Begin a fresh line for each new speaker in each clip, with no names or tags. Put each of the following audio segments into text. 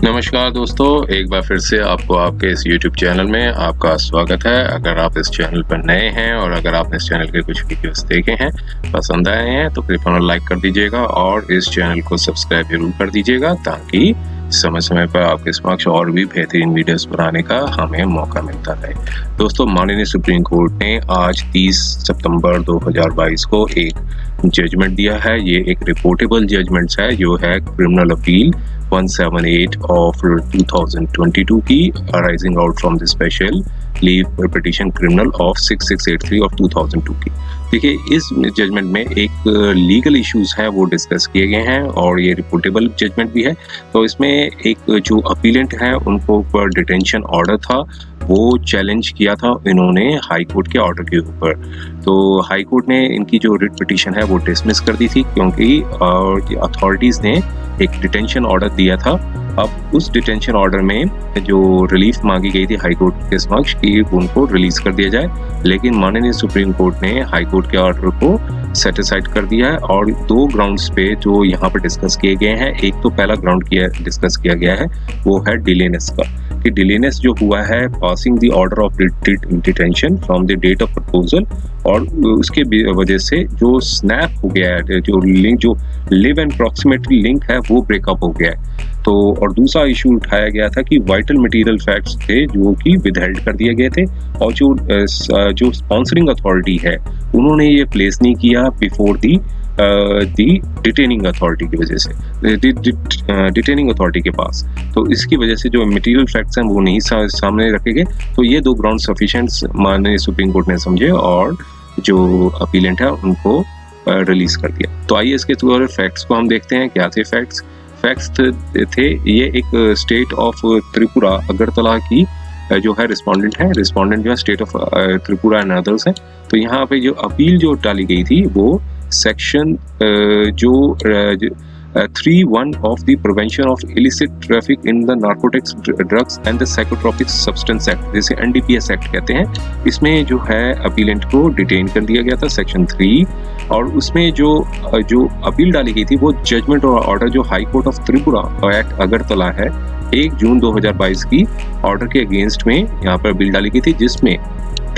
नमस्कार दोस्तों, एक बार फिर से आपको आपके इस YouTube चैनल में आपका स्वागत है। अगर आप इस चैनल पर नए हैं और अगर आपने इस चैनल के कुछ वीडियोस देखे हैं, पसंद आए हैं तो कृपया लाइक कर दीजिएगा और इस चैनल को सब्सक्राइब जरूर कर दीजिएगा ताकि समय-समय पर आपके समक्ष और भी बेहतरीन वीडियोस बनाने का हमें मौका मिलता रहे। दोस्तों, माननीय सुप्रीम कोर्ट ने आज 30 सितंबर 2022 को एक जजमेंट दिया है। ये एक रिपोर्टेबल जजमेंट है जो है क्रिमिनल अपील 178 ऑफ 2022 की arising out from the special leave petition criminal of 6683 of 2002 की। देखिए, इस जजमेंट में एक लीगल इश्यूज है वो डिस्कस किए गए हैं और ये रिपोर्टेबल जजमेंट भी है। तो इसमें एक जो अपीलेंट है उनको ऊपर डिटेंशन ऑर्डर था वो चैलेंज किया था इन्होंने हाई कोर्ट के ऑर्डर के ऊपर। तो हाई कोर्ट ने इनकी जो रिट पिटीशन है वो डिसमिस कर दी थी क्योंकि अथॉरिटीज ने एक डिटेंशन ऑर्डर दिया था। अब उस डिटेंशन ऑर्डर में जो रिलीफ मांगी गई थी हाई कोर्ट के समक्ष कि उनको रिलीज कर दिया जाए, लेकिन माननीय सुप्रीम कोर्ट ने हाई कोर्ट के ऑर्डर को सेटिस्फाइड कर दिया है और दो ग्राउंड्स पे जो यहाँ पर डिस्कस किए गए हैं। एक तो पहला ग्राउंड डिस्कस किया गया है वो है डिलेनेस का, कि डिलेनेस जो हुआ है passing the order of detention from the date of proposal, और उसके वजह से जो स्नैप हो गया है, जो लिंक जो लिव एंड प्रॉक्सिमेटरी लिंक है वो ब्रेकअप हो गया है। तो और दूसरा इशू उठाया गया था कि वाइटल मटेरियल फैक्ट्स थे जो कि विदहेल्ड कर दिए गए थे और जो स्पॉन्सरिंग अथॉरिटी है उन्होंने ये प्लेस नहीं किया बिफोर दी डिटेनिंग अथॉरिटी की वजह से, डिटेनिंग अथॉरिटी के पास। तो इसकी वजह से जो मटेरियल फैक्ट्स हैं वो नहीं सामने रखे गए। तो ये दो ग्राउंड सफिशिएंट माननीय सुप्रीम कोर्ट ने समझे और जो अपीलेंट है उनको रिलीज कर दिया। तो आइए इसके थ्रू फैक्ट्स को हम देखते हैं। क्या थे फैक्ट्स? फैक्ट्स थे ये एक स्टेट ऑफ त्रिपुरा अगरतला की जो है रिस्पोंडेंट जो है state of Tripura and others है। तो यहाँ पे जो अपील जो डाली गई थी वो सेक्शन जो 3(1) of the prevention of illicit traffic in the narcotics drugs and the psychotropic substance act, जैसे NDPS एक्ट कहते हैं, इसमें जो है अपीलेंट को डिटेन कर दिया गया था सेक्शन 3। और उसमें जो अपील डाली गई थी वो जजमेंट और ऑर्डर जो high court of Tripura act Agartala है 1 जून 2022 की ऑर्डर के अगेंस्ट में यहाँ पर अपील डाली गई थी, जिसमें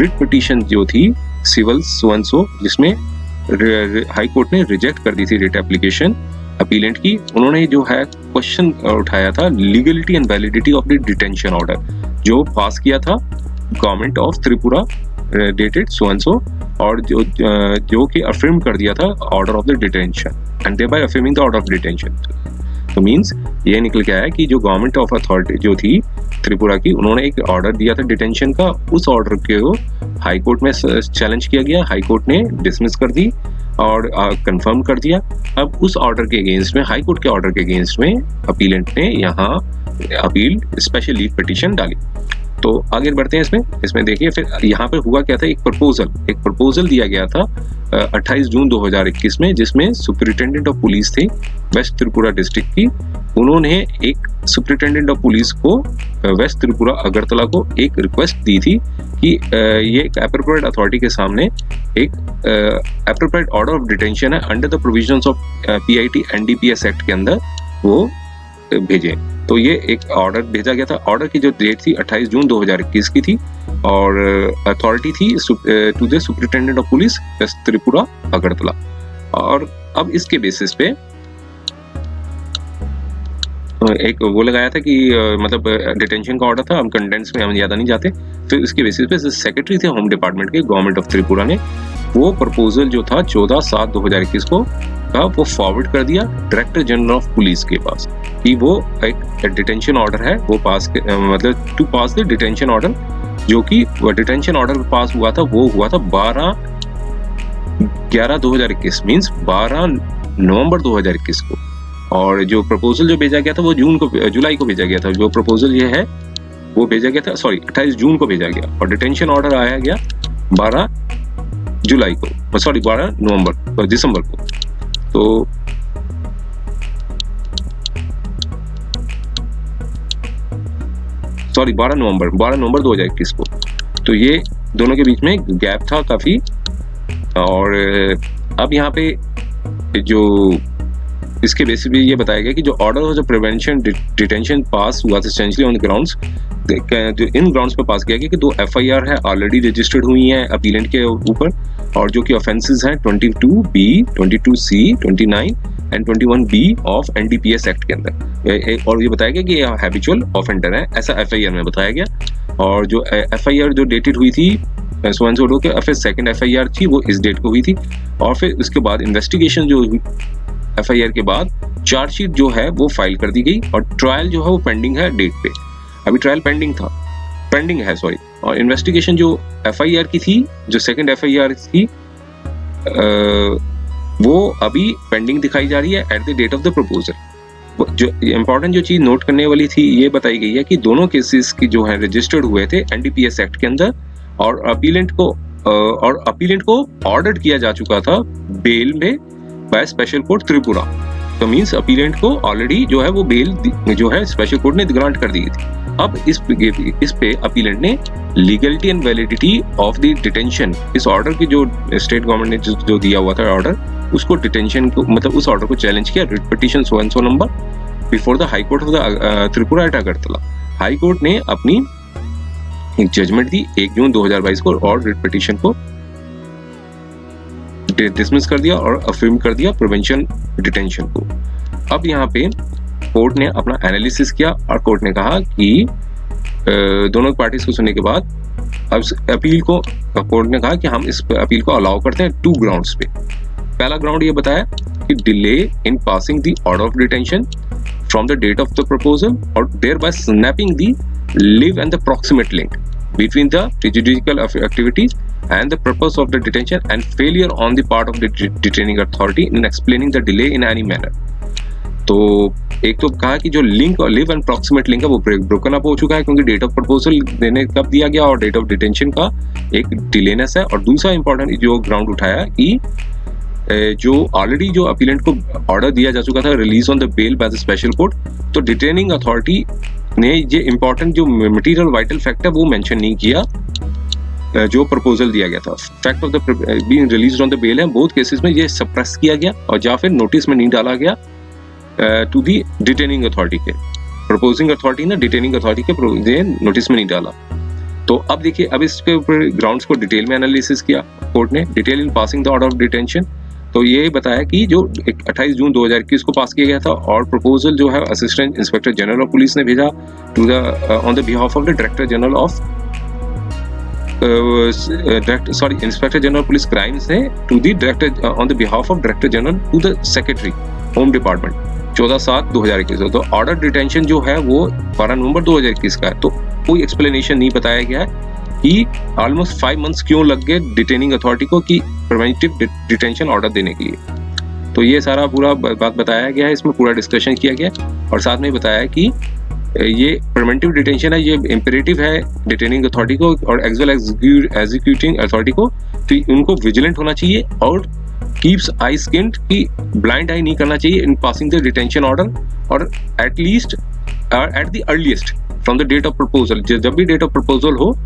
रिट पिटीशन जो थी सिविल सोएंसो, जिसमें हाई कोर्ट ने रिजेक्ट कर दी थी रिट एप्लीकेशन अपीलेंट की। उन्होंने जो है क्वेश्चन उठाया था legality and validity of the detention order जो पास किया था government of Tripura dated so and सो, और जो कि अफर्म कर दिया था order of the detention and thereby affirming the order of detention. तो मींस ये निकल के आया कि जो गवर्नमेंट ऑफ अथॉरिटी जो थी त्रिपुरा की, उन्होंने एक ऑर्डर दिया था डिटेंशन का, उस ऑर्डर को हाई कोर्ट में चैलेंज किया गया, हाई कोर्ट ने डिसमिस कर दी और कंफर्म कर दिया। अब उस ऑर्डर के अगेंस्ट में, हाई कोर्ट के ऑर्डर के अगेंस्ट में अपीलेंट ने यहाँ अपील स्पेशल लीव पिटीशन डाली। तो आगे बढ़ते हैं इसमें देखिए फिर यहाँ पर हुआ क्या था। एक प्रपोजल दिया गया था 28 जून 2021 में, जिसमें सुपरिटेंडेंट ऑफ पुलिस थे वेस्ट त्रिपुरा डिस्ट्रिक्ट की। उन्होंने एक सुपरिटेंडेंट ऑफ पुलिस को वेस्ट त्रिपुरा अगरतला को एक रिक्वेस्ट दी थी कि ये एक एप्रोप्रिएट अथॉरिटी के सामने एक एप्रोप्रिएट ऑर्डर ऑफ डिटेंशन है under the provisions of PIT NDPS act के अंदर वो भेजें। तो ये एक ऑर्डर भेजा गया था। ऑर्डर की जो डेट थी 28 जून 2021 की थी और अथॉरिटी थी to the superintendent of police west Tripura Agartala. और अब इसके बेसिस पे एक वो लगाया था कि मतलब डिटेंशन का ऑर्डर था, हम कंटेंट्स में हम ज़्यादा नहीं जाते। फिर इसके बेसिस पे सेक्रेटरी थे होम डिपार्टमेंट के गवर्नमेंट ऑफ त्रिपुरा ने वो प्रपोजल जो था 14/7/2021 को का वो फॉरवर्ड कर दिया डायरेक्टर जनरल ऑफ पुलिस के पास कि वो एक डिटेंशन ऑर्डर है वो पास मतलब to pass the detention order, जो कि डिटेंशन ऑर्डर पास हुआ था वो हुआ था 12/11/2021 मींस 12 नवंबर 2021 को। और जो प्रपोजल जो भेजा गया था वो जुलाई को भेजा गया था। जो प्रपोजल ये है वो भेजा गया था 28 जून को भेजा गया और डिटेंशन ऑर्डर आया गया 12 दिसंबर को। तो सॉरी 12 नवंबर 2021 को। तो ये दोनों के बीच में गैप था काफी। और अब यहाँ पे जो इसके बेसिस पे ये बताया गया कि जो ऑर्डर ऑफ प्रिवेंशन डिटेंशन पास हुआ था एसेंशियली ऑन ग्राउंड्स, जो इन ग्राउंड्स पे पास किया गया कि 2 FIR है ऑलरेडी रजिस्टर्ड हुई हैं अपीलेंट के ऊपर, और जो कि ऑफेंसेस हैं 22B, 22C, 29 and 21B of NDPS act के अंदर। और ये बताया गया कि ये हैबिचुअल ऑफेंडर है, ऐसा FIR में बताया गया। और जो FIR जो डेटेड हुई थी सोएंसोडो के, फिर सेकंड FIR थी वो इस डेट को हुई थी, और फिर उसके बाद इन्वेस्टिगेशन जो FIR के बाद चार्जशीट जो है वो फाइल कर दी गई, और ट्रायल जो है वो पेंडिंग है डेट पे। अभी ट्रायल पेंडिंग है सॉरी। और इन्वेस्टिगेशन जो FIR की थी, जो सेकंड FIR थी, वो अभी पेंडिंग दिखाई जा रही है at the date of the proposal. जो इंपॉर्टेंट जो चीज नोट करने वाली थी ये बताई गई है कि दोनों केसेस की जो है रजिस्टर्ड हुए थे NDPS एक्ट के अंदर, और अपीलेंट को ऑर्डर किया जा चुका था बेल में बाय स्पेशल कोर्ट त्रिपुरा। तो मींस अपीलेंट को ऑलरेडी जो है वो बेल जो है स्पेशल कोर्ट ने ग्रांट कर दी थी। अब इस पे अपीलेंट ने legality and validity of the detention, इस ऑर्डर की जो स्टेट गवर्नमेंट ने जो दिया हुआ था ऑर्डर, उसको डिटेंशन को मतलब उस ऑर्डर को चैलेंज किया, writ petition so and so number before the high court of the Tripura at Agartala. High court ने अपनी एक जजमेंट दी 1 जून 2022 को, और रिट पिटीशन को डिसमिस कर दिया और अफर्म कर दिया प्रिवेंशन डिटेंशन को। अब यहाँ पे कोर्ट ने अपना एनालिसिस किया, और कोर्ट ने कहा कि दोनों पार्टीज को सुनने के बाद अब अपील को कोर्ट ने कहा कि हम इस अपील को अलाउ करते हैं 2 ग्राउंड्स पे। पहला ग्राउंड ये बताया कि delay in passing the order of detention from the date of the proposal, और thereby snapping the live and the proximate link between the prejudicial activities and the purpose of the detention, and failure on the part of the detaining authority in explaining the delay in any manner। तो एक तो कहा कि जो link और live and proximate link है वो broken up हो चुका है, क्योंकि डेट ऑफ प्रपोजल देने कब दिया गया और डेट ऑफ डिटेंशन का एक डिलेनेस है। और दूसरा इंपॉर्टेंट जो ग्राउंड उठाया कि जो ऑलरेडी जो अपीलेंट को ऑर्डर दिया जा चुका था release on the bail by the special court, तो डिटेनिंग अथॉरिटी ने ये इंपॉर्टेंट जो मटेरियल वाइटल फैक्ट है वो मेंशन नहीं किया जो प्रपोजल दिया गया था। Fact of the being released on the bail है, बोथ केसेस में ये सप्रेस किया गया और या फिर नोटिस में नहीं डाला गया टू दी डिटेनिंग अथॉरिटी के। प्रपोजिंग अथॉरिटी ने डिटेनिंग अथॉरिटी के नोटिस में नहीं डाला। तो अब देखिए, अब इसके ऊपर ग्राउंड्स को डिटेल में एनालिसिस किया कोर्ट ने, detail in passing the order of detention. तो ये बताया कि जो 28 जून 2021 को पास किया गया था, और प्रपोजल जो है assistant inspector general of police ने भेजा to the on the behalf of the director general of inspector general police crimes है to the director on the behalf of director general to the secretary home department 14/7/2021। तो order detention जो है वो 12 नवंबर 2021 का है। तो कोई एक्सप्लेनेशन नहीं बताया गया है कि ऑलमोस्ट 5 मंथ्स क्यों लग गए डिटेनिंग अथॉरिटी को कि प्रिवेंटिव डिटेंशन ऑर्डर देने के लिए। तो ये सारा पूरा बात बताया गया है, इसमें पूरा डिस्कशन किया गया, और साथ में बताया कि ये प्रिवेंटिव डिटेंशन है, ये इम्पेरेटिव है डिटेनिंग अथॉरिटी को और एज वेल एग्जीक्यूटिंग अथॉरिटी को, तो उनको विजिलेंट होना चाहिए और कीप्स आई स्किन्ड की ब्लाइंड आई नहीं करना चाहिए in passing the detention order, और at least at the earliest from the date of proposal, जब भी डेट ऑफ प्रपोजल हो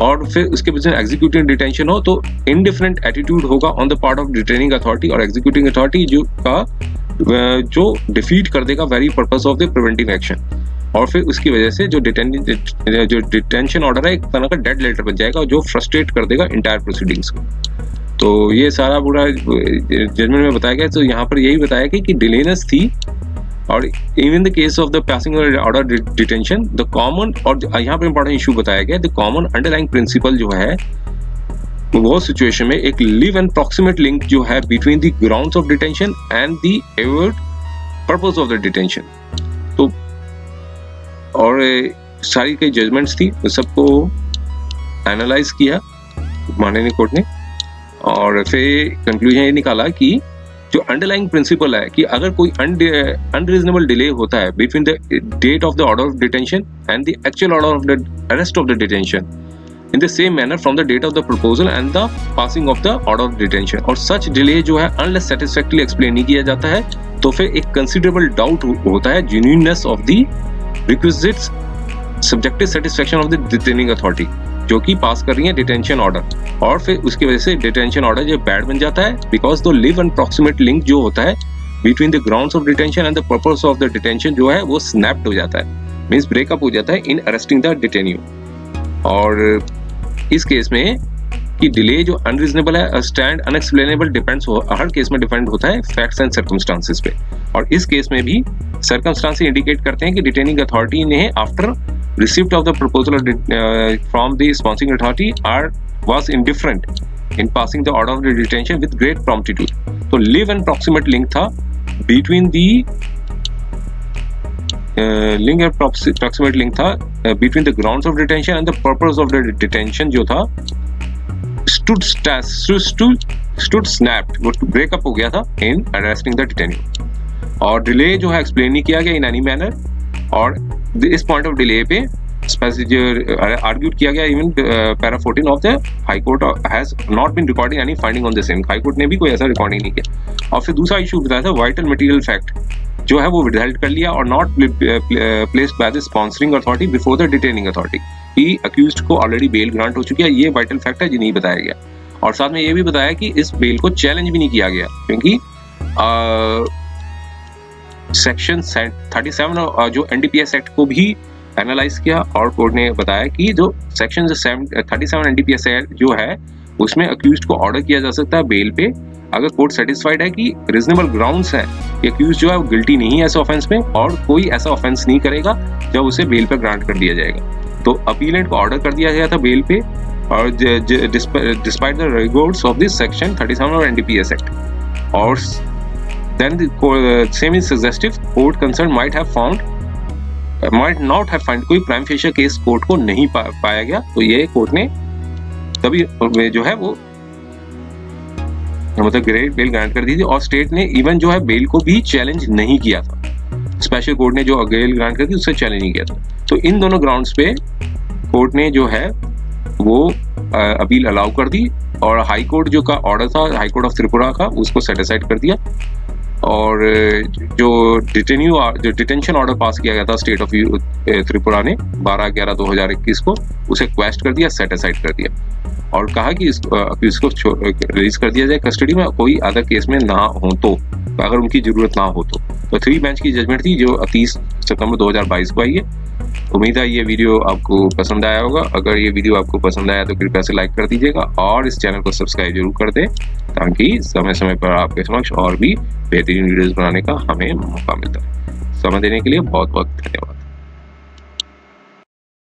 और फिर उसके बीच में एग्जीक्यूटिव डिटेंशन हो, तो इनडिफरेंट एटीट्यूड होगा on the part of detaining authority और एग्जीक्यूटिंग अथॉरिटी जो डिफीट कर देगा very purpose of the preventive action. और फिर उसकी वजह से जो डिटेंशन ऑर्डर है एक तरह का डेड लेटर बन जाएगा जो फ्रस्ट्रेट कर देगा इंटायर प्रोसीडिंग्स को। तो ये सारा पूरा जजमेंट में बताया गया। तो यहाँ पर यही बताया गया कि डिलेनेस थी, और even the case of the passing order detention the common, और यहाँ पर इंपॉर्टेंट इशू बताया गया, द कॉमन अंडरलाइंग प्रिंसिपल जो है वो सिचुएशन में एक लिव एंड प्रॉक्सिमेट लिंक जो है between the grounds of detention and the Edward purpose of the detention. तो और सारी कई जजमेंट्स थी, उस सबको एनालाइज किया माननीय कोर्ट ने, और फिर कंक्लूजन ये निकाला कि जो अंडरलाइंग प्रिंसिपल है कि अगर कोई अनरीजनेबल डिले होता है between the date of the order of detention and the actual order of the arrest of the detention in the same manner from the date of the proposal and the passing of the order of detention, और such delay जो है unless सेटिस्फैक्टरली explain नहीं किया जाता है, तो फिर एक कंसिडरेबल डाउट होता है genuineness of the requisites subjective satisfaction of the detaining authority जो कि पास कर रही है डिटेंशन ऑर्डर, और फिर उसकी वजह से डिटेंशन ऑर्डर जो बैड बन जाता है because the live and proximate link जो होता है between the grounds of detention and the purpose of the detention जो है वो स्नैप्ड हो जाता है, मींस ब्रेकअप हो जाता है इन अरेस्टिंग द डिटेन्यू। और इस केस में कि डिले जो अनरीजनेबल है, स्टैंड अनएक्सप्लेनेबल डिपेंड्स हर केस में डिपेंड होता है फैक्ट्स एंड सर्कमस्टांसेस पे। और इस केस में भी सर्कमस्टांसेस इंडिकेट करते हैं कि डिटेनिंग अथॉरिटी ने after receipt of the proposal from the sponsoring authority was indifferent in passing the order of the detention with great promptitude. तो लिव एंड प्रॉक्सिमेट लिंक था between the link and proximate link था between the grounds of detention and the purpose of the detention जो था stood snapped, वो breakup हो गया था इन arresting the डिटेन्यू। और डिले जो है एक्सप्लेन नहीं किया गया इन एनी मैनर, और इस पॉइंट ऑफ डिले पे आर्ग्यूड किया गया even para 14 of the high court has not been recording any finding on the same. High court ने भी कोई ऐसा रिकॉर्डिंग नहीं किया। और फिर दूसरा इशू बताया था वाइटल मटेरियल फैक्ट जो है वो विदहेल्ड कर लिया और not placed by the sponsoring authority before the detaining authority, कि अक्यूज्ड को ऑलरेडी बेल ग्रांट हो चुकी है। ये वाइटल फैक्ट है जो नहीं बताया गया। और साथ में ये भी बताया कि इस बेल को चैलेंज भी नहीं किया गया, क्योंकि सेक्शन 37 जो एनडीपीएस एक्ट को भी एनालाइज किया, और कोर्ट ने बताया कि जो सेक्शन 37 एनडीपीएस एक्ट जो है उसमें अक्यूज्ड को ऑर्डर किया जा सकता है बेल पे अगर कोर्ट सेटिस्फाइड है कि रीजनेबल ग्राउंड्स है कि अक्यूज्ड जो है वो गिल्टी नहीं है ऐसे ऑफेंस में, और कोई ऐसा ऑफेंस नहीं करेगा जब उसे बेल पे ग्रांट कर दिया जाएगा। तो अपीलेंट को ऑर्डर कर दिया गया था बेल पे, और despite the rigours of this section 37 of NDPS act. और then the same is suggestive court concern might not have find, कोई प्राइम फेशियल केस कोर्ट को नहीं पाया गया। तो ये कोर्ट ने तभी जो है वो मतलब ग्रेट बेल ग्रांट कर दी थी। और स्टेट ने इवन जो है बेल को भी चैलेंज नहीं किया था, स्पेशल कोर्ट ने जो बेल ग्रांट कर दी उससे चैलेंज नहीं किया था। तो इन दोनों ग्राउंड्स पे कोर्ट ने जो है वो अपील अलाउ कर दी, और हाई कोर्ट जो का ऑर्डर था हाई कोर्ट ऑफ त्रिपुरा का उसको सेट असाइड कर दिया। और जो डिटेंशन ऑर्डर पास किया गया था स्टेट ऑफ त्रिपुरा ने 12/11/2021 को, उसे क्वेस्ट कर दिया, सेट असाइड कर दिया, और कहा कि इसको रिलीज कर दिया जाए कस्टडी में, कोई अदर केस में ना हो तो, अगर उनकी जरूरत ना हो तो 3 बेंच की जजमेंट थी जो 30 सितंबर 2022 को आई है। उम्मीद है ये वीडियो आपको पसंद आया होगा। अगर ये वीडियो आपको पसंद आया तो कृपया से लाइक कर दीजिएगा और इस चैनल को सब्सक्राइब जरूर कर दें, ताकि समय समय पर आपके समक्ष और भी बेहतरीन वीडियोस बनाने का हमें मौका मिलता है। समय देने के लिए बहुत बहुत धन्यवाद।